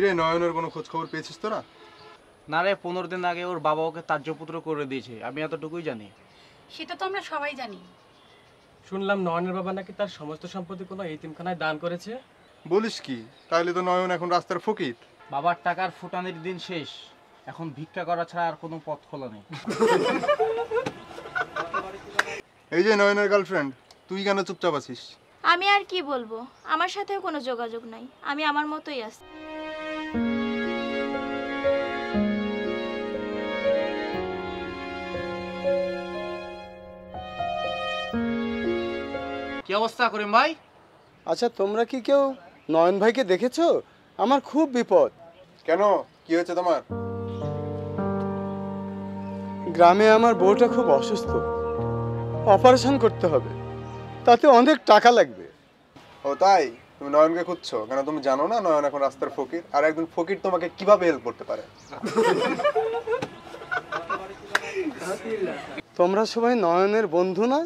কিরে নয়নের কোনো খোঁজ খবর পেয়েছিস তোরা? না রে, 15 দিন আগে ওর বাবা ওকে তার্যপুত্র করে দিয়েছে, আমি এতটুকুই জানি। সেটা তো আমরা সবাই জানি। শুনলাম নয়নের বাবা নাকি তার সমস্ত সম্পত্তি কোনো এতিমখানায় দান করেছে। বলিস কি? তাহলে তো নয়ন এখন রাস্তার ফকির। বাবার টাকার ফুটানির দিন শেষ, এখন ভিক্ষা করা ছাড়া আর কোনো পথ খোলা নেই। এই যে নয়নের গার্লফ্রেন্ড, তুই কেন চুপচাপ আছিস? আমি আর কি বলবো, আমার সাথেও কোনো যোগাযোগ নাই, আমি আমার মতোই আছি। কি অবস্থা করিম ভাই? আচ্ছা, তোমরা কি কেউ নয়ন ভাইকে দেখেছো? আমার খুব বিপদ। কেন, কি হয়েছে তোমার? গ্রামে আমার বউটা খুব অসুস্থ, অপারেশন করতে হবে, তাতে অনেক টাকা লাগবে। ও তাই? তুমি নয়নকে খুঁজছো কেন? তুমি জানো না নয়ন এখন রাস্তার ফকির, আর একজন ফকির তোমাকে কিভাবে হেল্প করতে পারে? তোমরা সবাই নয়নের বন্ধু না?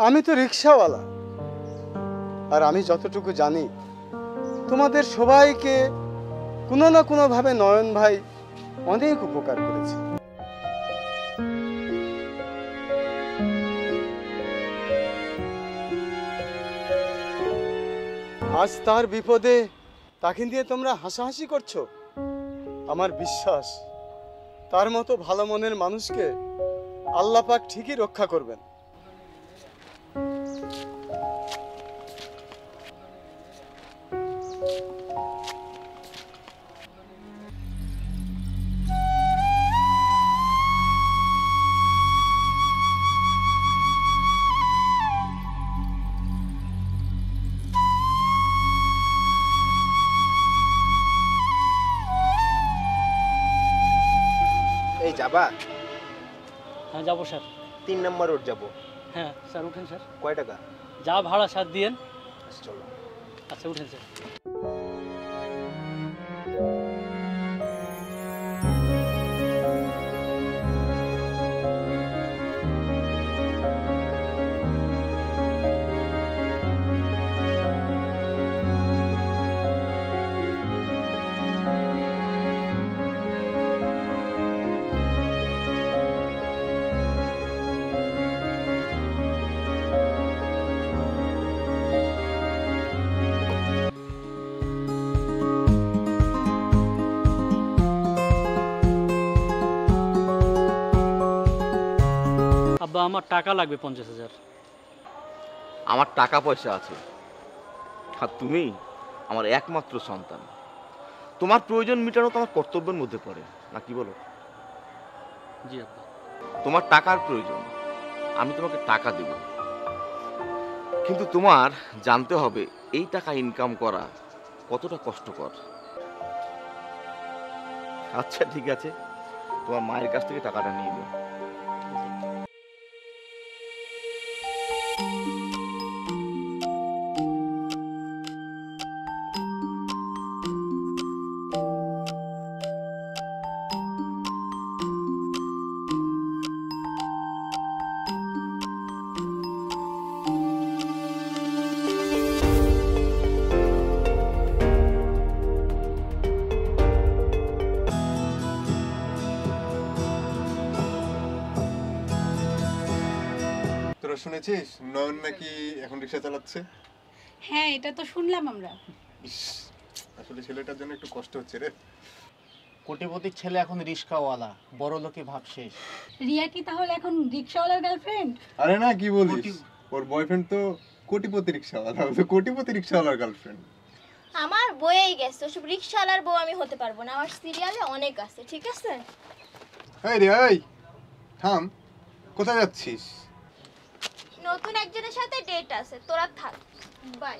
আমি তো রিক্সাওয়ালা, আর আমি যতটুকু জানি তোমাদের সবাইকে কোনো না কোনোভাবে নয়ন ভাই অনেক উপকার করেছে। আজ তার বিপদে তাকে দিয়ে তোমরা হাসাহাসি করছো। আমার বিশ্বাস তার মতো ভালো মনের মানুষকে আল্লাহ পাক ঠিকই রক্ষা করবেন। এই যাবা? হ্যাঁ যাবো স্যার। 3 নম্বর রোড যাবো। হ্যাঁ স্যার, উঠেন স্যার। কয় টাকা? যা ভাড়া স্যার দিয়েন। চলো। আচ্ছা উঠেন স্যার। আব্বা, আমার টাকা লাগবে 50,000। আমার টাকা পয়সা আছে, আর তুমি আমার একমাত্র সন্তান। তোমার প্রয়োজন মেটানো তো আমার কর্তব্যের মধ্যে পড়ে না, কি বলো? জি আব্বা। তোমার টাকার প্রয়োজন, আমি তোমাকে টাকা দেব, কিন্তু তোমার জানতে হবে এই টাকা ইনকাম করা কতটা কষ্টকর। আচ্ছা ঠিক আছে, তোমার মায়ের কাছ থেকে টাকাটা নিয়ে নিও। তোরা শুনেছিস নয়ন নাকি এখন রিক্সা চালাচ্ছে? হ্যাঁ, এটা তো শুনলাম আমরা। ইস, আসলে ছেলেটার জন্য একটু কষ্ট হচ্ছে রে। কোটিপতির ছেলে এখন রিস্কাওয়ালা, বড় লোকে ভাব শেষ। রিয়া কি তাহলে এখন রিক্সাওয়ালার গার্লফ্রেন্ড? আরে না, কি বলিস, ওর বয়ফ্রেন্ড তো কোটিপতি রিক্সাওয়ালা, তো কোটিপতি রিক্সাওয়ালার গার্লফ্রেন্ড। আমার বয়েই গেছে, ওসব রিক্সাওয়ালার বউ আমি হতে পারবো না, আমার সিরিয়ালে অনেক আছে, ঠিক আছে? এই রে, এই থাম, কোথায় যাচ্ছিস? নতুন একজনের সাথে ডেট আছে, তোরা থাক, বাই।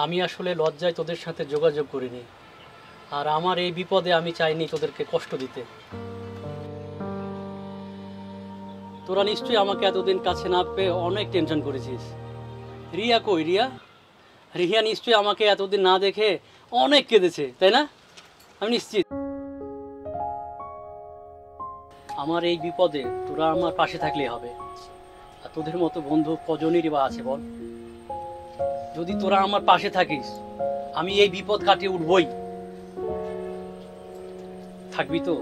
আমি আসলে লজ্জায় তোদের সাথে যোগাযোগ করিনি, আর আমার এই বিপদে আমি চাইনি তোদেরকে কষ্ট দিতে। তোরা নিশ্চয়ই আমাকে এতদিন কাছে না পেয়ে অনেক টেনশন করেছিস। রিয়া কই? রিয়া নিশ্চয়ই আমাকে এতদিন না দেখে অনেক কেঁদেছে, তাই না? আমি নিশ্চিত আমার এই বিপদে তোরা আমার পাশে থাকলেই হবে। আর তোদের মতো বন্ধু কজনেরই বা আছে বল? যদি তোরা আমার পাশে থাকিস আমি এই বিপদ কাটিয়ে উঠবই। থাকবি তো?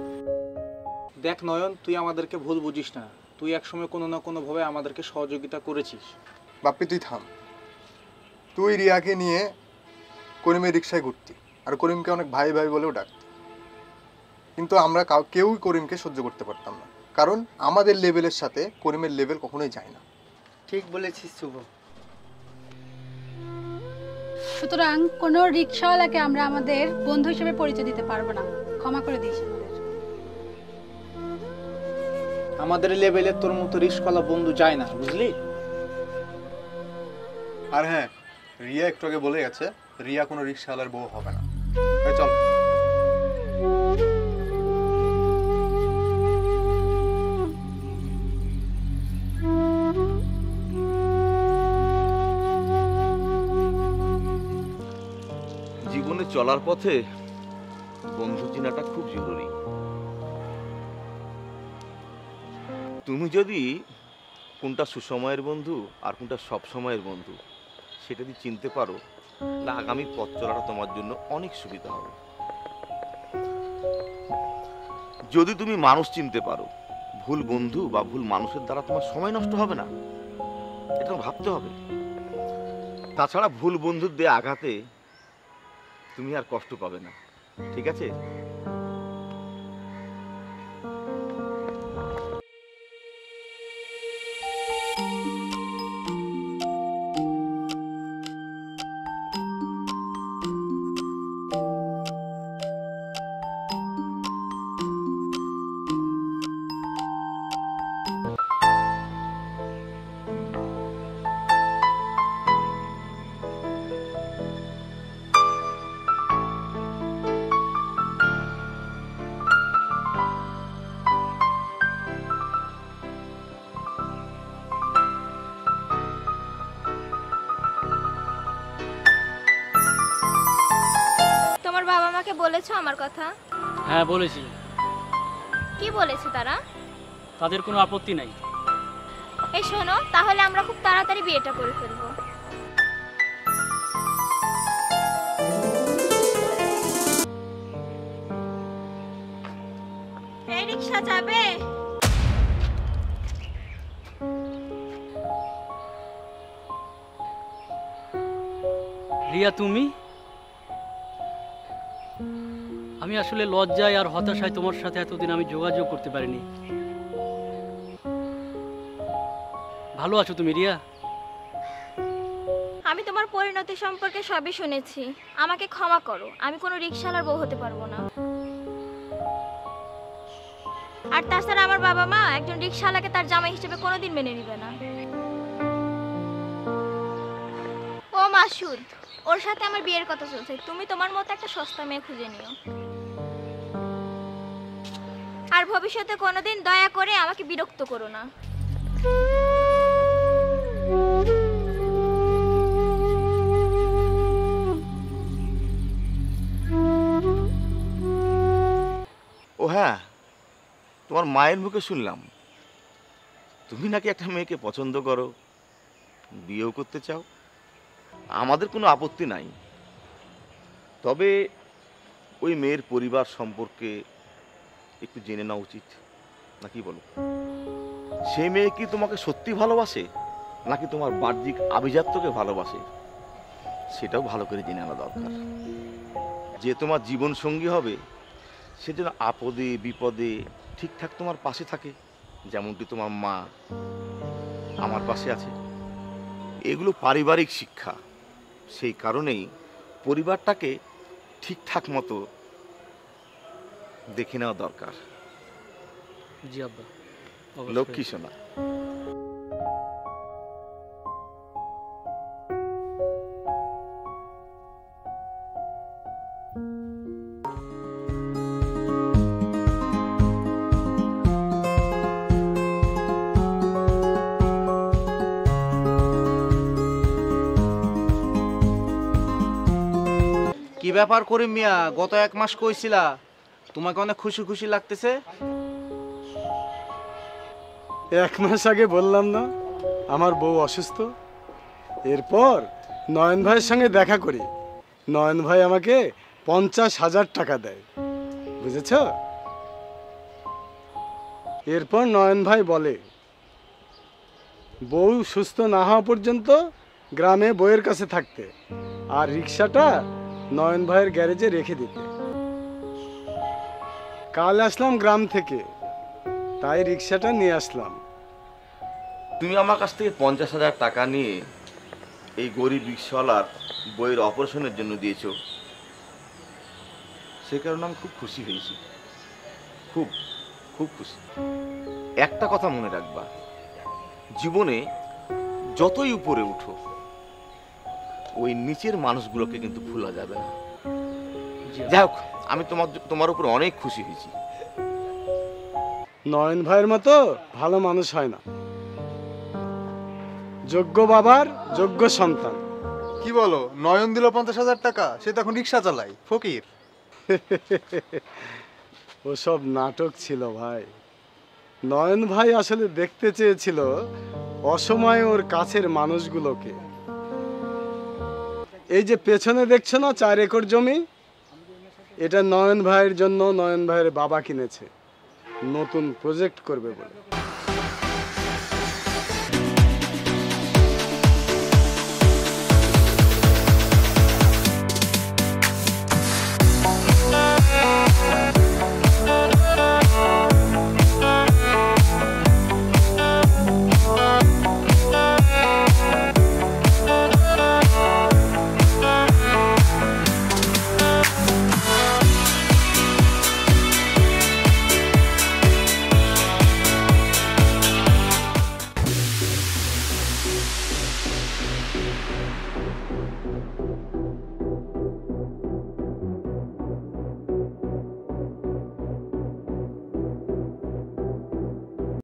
দেখ নয়ন, তুই আমাদেরকে ভুল বুঝিস না। তুই একসময় কোনো না কোনোভাবে আমাদেরকে সহযোগিতা করেছিস। বাপ্পি তুই থাম। তুই রিয়াকে নিয়ে করিমের রিক্সায় ঘুরতি, আর করিমকে অনেক ভাই ভাই বলেও ডাকতি, কিন্তু আমরা কেউই করিমকে সহ্য করতে পারতাম না, কারণ আমাদের লেভেলের সাথে করিমের লেভেল কখনোই যায় না। ঠিক বলেছিস শুভ। সুতরাং কোনো রিক্সাওয়ালাকে আমরা আমাদের বন্ধু হিসেবে পরিচয় দিতে পারবো না। ক্ষমা করে দিস আমাদের। আমাদের লেভেলে তোর মতো রিস্কওয়ালা বন্ধু যায় না, বুঝলি? আর হ্যাঁ, রিয়া একটু আগে বলে গেছে রিয়া কোনো রিক্সাওয়ালার বউ হবে না। এই চল। জীবনে চলার পথে বন্ধু চেনাটা খুব জরুরি। তুমি যদি কোনটা সুসময়ের বন্ধু আর কোনটা সব সময়ের বন্ধু সেটা যদি চিনতে পারো, তাহলে আগামী পথ চলাটা তোমার জন্য অনেক সুবিধা হবে। যদি তুমি মানুষ চিনতে পারো, ভুল বন্ধু বা ভুল মানুষের দ্বারা তোমার সময় নষ্ট হবে না, এটা ভাবতে হবে। তাছাড়া ভুল বন্ধুর দিয়ে আঘাতে তুমি আর কষ্ট পাবে না, ঠিক আছে? তোমার বাবা মাকে বলেছো আমার কথা? হ্যাঁ বলেছি। কি বলেছে তারা? তাদের কোনো আপত্তি নাই। এই শোনো, তাহলে আমরা খুব তাড়াতাড়ি বিয়েটা করে ফেলবো। এই রিক্সা যাবে? রিয়া তুমি? আমি আসলে লজ্জায় আর হতাশায় তোমার সাথে এতদিন আমি যোগাযোগ করতে পারিনি। ভালো আছো তুমি রিয়া? আমি তোমার পরিণতি সম্পর্কে সবই শুনেছি। আমাকে ক্ষমা করো, আমি কোনো রিক্সাওয়ালার বউ হতে পারবো না। আর তাছাড়া আমার বাবা মা একজন রিক্সাওয়ালাকে তার জামাই হিসেবে কোনোদিন মেনে নিবে না। ও মাসুদ, ওর সাথে আমার বিয়ের কথা চলছে। তুমি তোমার মতো একটা সস্তা মেয়ে খুঁজে নিও, আর ভবিষ্যতে কোনোদিন দয়া করে আমাকে বিরক্ত করো না। ও হ্যাঁ, তোমার মায়ের মুখে শুনলাম তুমি নাকি একটা মেয়েকে পছন্দ করো, বিয়েও করতে চাও। আমাদের কোনো আপত্তি নাই, তবে ওই মেয়ের পরিবার সম্পর্কে একটু জেনে নেওয়া উচিত, নাকি বলো? সেই মেয়ে কি তোমাকে সত্যি ভালোবাসে নাকি তোমার বাহ্যিক আভিজাত্যকে ভালোবাসে, সেটাও ভালো করে জেনে আনা দরকার। যে তোমার জীবন সঙ্গী হবে সে যেন আপদে বিপদে ঠিকঠাক তোমার পাশে থাকে, যেমনটি তোমার মা আমার পাশে আছে। এগুলো পারিবারিক শিক্ষা, সেই কারণেই পরিবারটাকে ঠিকঠাক মতো দেখে নেওয়া দরকার। জি আব্বা। লক্ষ্মী সোনা। কি ব্যাপার করিম মিয়া, গত 1 মাস কইছিলা তোমাকে অনেক খুশি খুশি লাগতেছে? 1 মাস আগে বললাম না আমার বউ অসুস্থ? এরপর নয়ন ভাইয়ের সঙ্গে দেখা করি, নয়ন ভাই আমাকে 50,000 টাকা দেয়, বুঝেছ? এরপর নয়ন ভাই বলে বউ সুস্থ না হওয়া পর্যন্ত গ্রামে বউয়ের কাছে থাকতে, আর রিক্সাটা নয়ন ভাইয়ের গ্যারেজে রেখে দিতে। কাল আসলাম গ্রাম থেকে, তাই রিক্সাটা নিয়ে আসলাম। তুমি আমার কাছ থেকে 50,000 টাকা নিয়ে এই গরিব রিক্সাওয়ালার বইয়ের অপারেশনের জন্য দিয়েছো, সে কারণে আমি খুব খুশি হয়েছি, খুব খুব খুশি। একটা কথা মনে রাখবা, জীবনে যতই উপরে উঠো ওই নিচের মানুষগুলোকে কিন্তু ভোলা যাবে না। যাই হোক, আমি তোমার উপর অনেক খুশি হয়েছি। নয়ন ভাইয়ের মতো ভালো মানুষ হয় না, যোগ্য বাবার যোগ্য সন্তান। কি বলো, নয়ন দিল 50,000 টাকা, সে তো এখন রিক্সা চালায়, ফকির। ওসব নাটক ছিল ভাই। নয়ন ভাই আসলে দেখতে চেয়েছিল অসময়ে ওর কাছের মানুষগুলোকে। এই যে পেছনে দেখছো না 4 একর জমি, এটা নয়ন ভাইয়ের জন্য নয়ন ভাইয়ের বাবা কিনেছে, নতুন প্রজেক্ট করবে বলে।